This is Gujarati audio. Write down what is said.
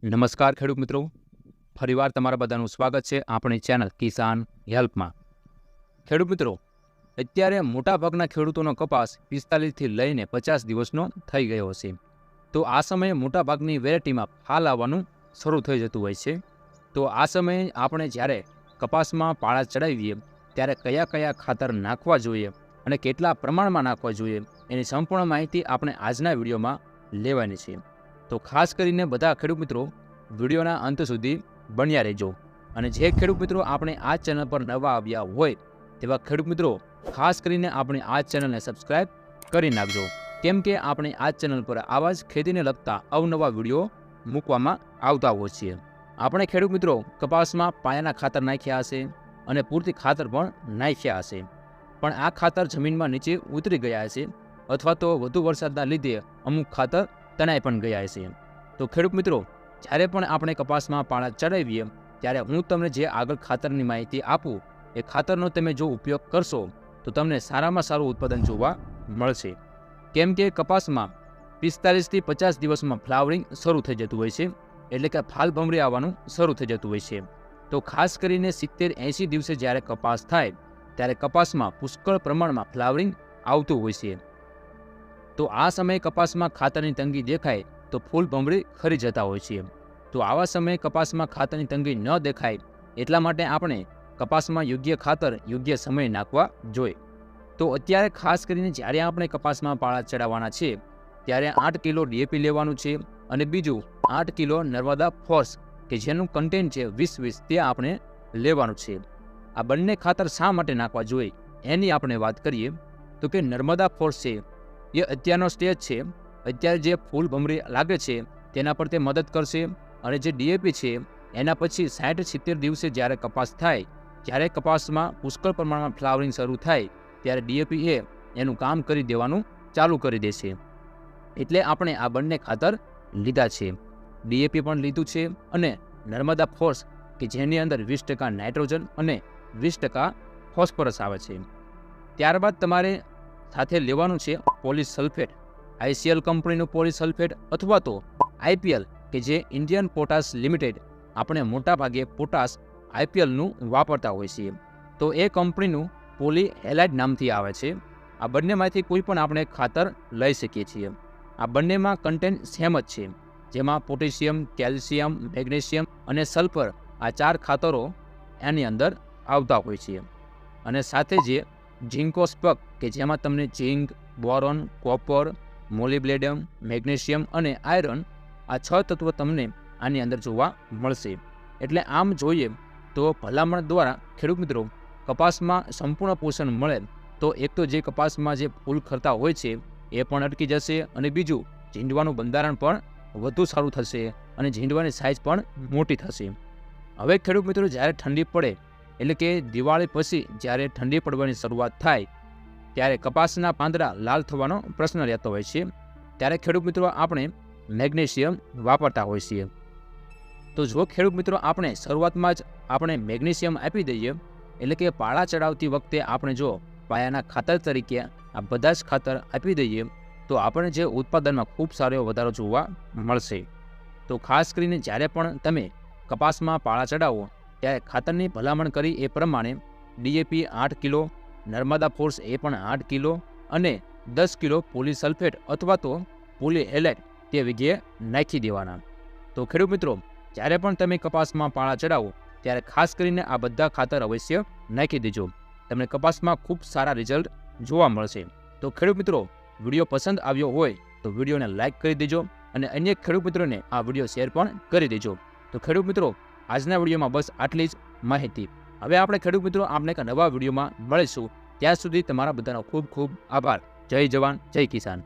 નમસ્કાર ખેડૂત મિત્રો, ફરીવાર તમારા બધાનું સ્વાગત છે આપણી ચેનલ કિસાન હેલ્પમાં। ખેડૂત મિત્રો, અત્યારે મોટાભાગના ખેડૂતોનો કપાસ 45થી લઈને 50 દિવસનો થઈ ગયો છે। તો આ સમયે મોટાભાગની વેરાયટીમાં ફાલ આવવાનું શરૂ થઈ જતું હોય છે। તો આ સમયે આપણે જ્યારે કપાસમાં પાળા ચડાવીએ ત્યારે કયા કયા ખાતર નાખવા જોઈએ અને કેટલા પ્રમાણમાં નાખવા જોઈએ એની સંપૂર્ણ માહિતી આપણે આજના વિડીયોમાં લેવાની છે। તો ખાસ કરીને બધા ખેડૂત મિત્રો વિડીયોના અંત સુધી બન્યા રહેજો। અને જે ખેડૂત મિત્રો આપણે આ ચેનલ પર નવા આવ્યા હોય તેવા ખેડૂત મિત્રો ખાસ કરીને આપણે આ ચેનલને સબસ્ક્રાઈબ કરી નાખજો, કેમ કે આપણે આ ચેનલ પર આવા જ ખેતીને લગતા અવનવા વિડીયો મૂકવામાં આવતા હોય છે। આપણે ખેડૂત મિત્રો કપાસમાં પાયાના ખાતર નાખ્યા હશે અને પૂરતી ખાતર પણ નાખ્યા હશે, પણ આ ખાતર જમીનમાં નીચે ઉતરી ગયા હશે અથવા તો વધુ વરસાદના લીધે અમુક ખાતર તણાઈ પણ ગયા છે। તો ખેડૂત મિત્રો, જ્યારે પણ આપણે કપાસમાં પાળા ચડાવીએ ત્યારે હું તમને જે આગળ ખાતરની માહિતી આપું એ ખાતરનો તમે જો ઉપયોગ કરશો તો તમને સારામાં સારું ઉત્પાદન જોવા મળશે, કેમ કે કપાસમાં 45થી 50 દિવસમાં ફ્લાવરિંગ શરૂ થઈ જતું હોય છે, એટલે કે ફાલ ભમરી આવવાનું શરૂ થઈ જતું હોય છે। તો ખાસ કરીને 70-80 દિવસે જ્યારે કપાસ થાય ત્યારે કપાસમાં પુષ્કળ પ્રમાણમાં ફ્લાવરિંગ આવતું હોય છે। તો આ સમયે કપાસમાં ખાતરની તંગી દેખાય તો ફૂલ ભમરી ખરી જતા હોય છે। તો આવા સમયે કપાસમાં ખાતરની તંગી ન દેખાય એટલા માટે આપણે કપાસમાં યોગ્ય ખાતર યોગ્ય સમયે નાખવા જોઈએ। તો અત્યારે ખાસ કરીને જ્યારે આપણે કપાસમાં પાળા ચડાવવાના છે ત્યારે 8 કિલો DAP લેવાનું છે અને બીજું 8 કિલો નર્મદા ફોર્સ કે જેનું કન્ટેન્ટ છે 20-20 તે આપણે લેવાનું છે। આ બંને ખાતર શા માટે નાખવા જોઈએ એની આપણે વાત કરીએ તો કે નર્મદા ફોર્સ છે એ અત્યારનો સ્ટેજ છે, અત્યારે જે ફૂલ ભમરી લાગે છે તેના પર તે મદદ કરશે, અને જે DAP છે એના પછી 60-70 દિવસે જ્યારે કપાસ થાય, જ્યારે કપાસમાં પુષ્કળ પ્રમાણમાં ફ્લાવરિંગ શરૂ થાય ત્યારે DAP એનું કામ કરી દેવાનું ચાલુ કરી દેશે। એટલે આપણે આ બંને ખાતર લીધા છે, DAP પણ લીધું છે અને નર્મદા ફોર્સ કે જેની અંદર 20% નાઇટ્રોજન અને 20% ફોસ્ફરસ આવે છે। ત્યારબાદ તમારે સાથે લેવાનું છે પોલિશ સલ્ફેટ, ICL કંપનીનું પોલિશ સલ્ફેટ અથવા તો IPL કે જે ઇન્ડિયન પોટાશ લિમિટેડ, આપણે મોટા ભાગે પોટાશ IPLનું વાપરતા હોય છીએ, તો એ કંપનીનું પોલી હેલાઇડ નામથી આવે છે। આ બંનેમાંથી કોઈ પણ આપણે ખાતર લઈ શકીએ છીએ। આ બંનેમાં કન્ટેન્ટ સેમ જ છે, જેમાં પોટેશિયમ, કેલ્શિયમ, મેગ્નેશિયમ અને સલ્ફર આ 4 ખાતરો એની અંદર આવતા હોય છે। અને સાથે જે ઝિંકોસ્પક કે જેમાં તમને zinc, boron, copper, molybdenum, magnesium અને આયરન આ 6 તત્વો તમને આની અંદર જોવા મળશે। એટલે આમ જોઈએ તો ભલામણ દ્વારા ખેડૂત મિત્રો કપાસમાં સંપૂર્ણ પોષણ મળે તો એક તો જે કપાસમાં જે ફૂલ ખરતા હોય છે એ પણ અટકી જશે, અને બીજું ઝીંડવાનું બંધારણ પણ વધુ સારું થશે અને ઝીંડવાની સાઇઝ પણ મોટી થશે। હવે ખેડૂત મિત્રો જ્યારે ઠંડી પડે એટલે કે દિવાળી પછી જ્યારે ઠંડી પડવાની શરૂઆત થાય ત્યારે કપાસના પાંદડા લાલ થવાનો પ્રશ્ન રહેતો હોય છે, ત્યારે ખેડૂત મિત્રો આપણે મેગ્નેશિયમ વાપરતા હોય છીએ। તો જો ખેડૂત મિત્રો આપણે શરૂઆતમાં જ આપણે મેગ્નેશિયમ આપી દઈએ એટલે કે પાળા ચડાવતી વખતે આપણે જો પાયાના ખાતર તરીકે આ બધા જ ખાતર આપી દઈએ તો આપણે જે ઉત્પાદનમાં ખૂબ સારો એવો વધારો જોવા મળશે। તો ખાસ કરીને જ્યારે પણ તમે કપાસમાં પાળા ચડાવો ત્યારે ખાતરની ભલામણ કરી એ પ્રમાણે DAP 8 કિલો, નર્મદા ફોર્સ એ પણ 8 કિલો અને 10 કિલો પોલી સલ્ફેટ અથવા તો પોલી હેલાઇડ તે વિઘે નાખી દેવાના। તો ખેડૂત મિત્રો જ્યારે પણ તમે કપાસમાં પાળા ચડાવો ત્યારે ખાસ કરીને આ બધા ખાતર અવશ્ય નાખી દેજો, તમને કપાસમાં ખૂબ સારા રિઝલ્ટ જોવા મળશે। તો ખેડૂત મિત્રો વિડીયો પસંદ આવ્યો હોય તો વિડીયોને લાઇક કરી દેજો અને અન્ય ખેડૂત મિત્રોને આ વિડીયો શેર પણ કરી દેજો। તો ખેડૂત મિત્રો આજના વિડીયોમાં બસ આટલી જ માહિતી। હવે આપણે ખેડૂત મિત્રો આપણે એક નવા વિડીયોમાં મળીશું, ત્યાં સુધી તમારા બધાનો ખૂબ ખૂબ આભાર। જય જવાન, જય કિસાન।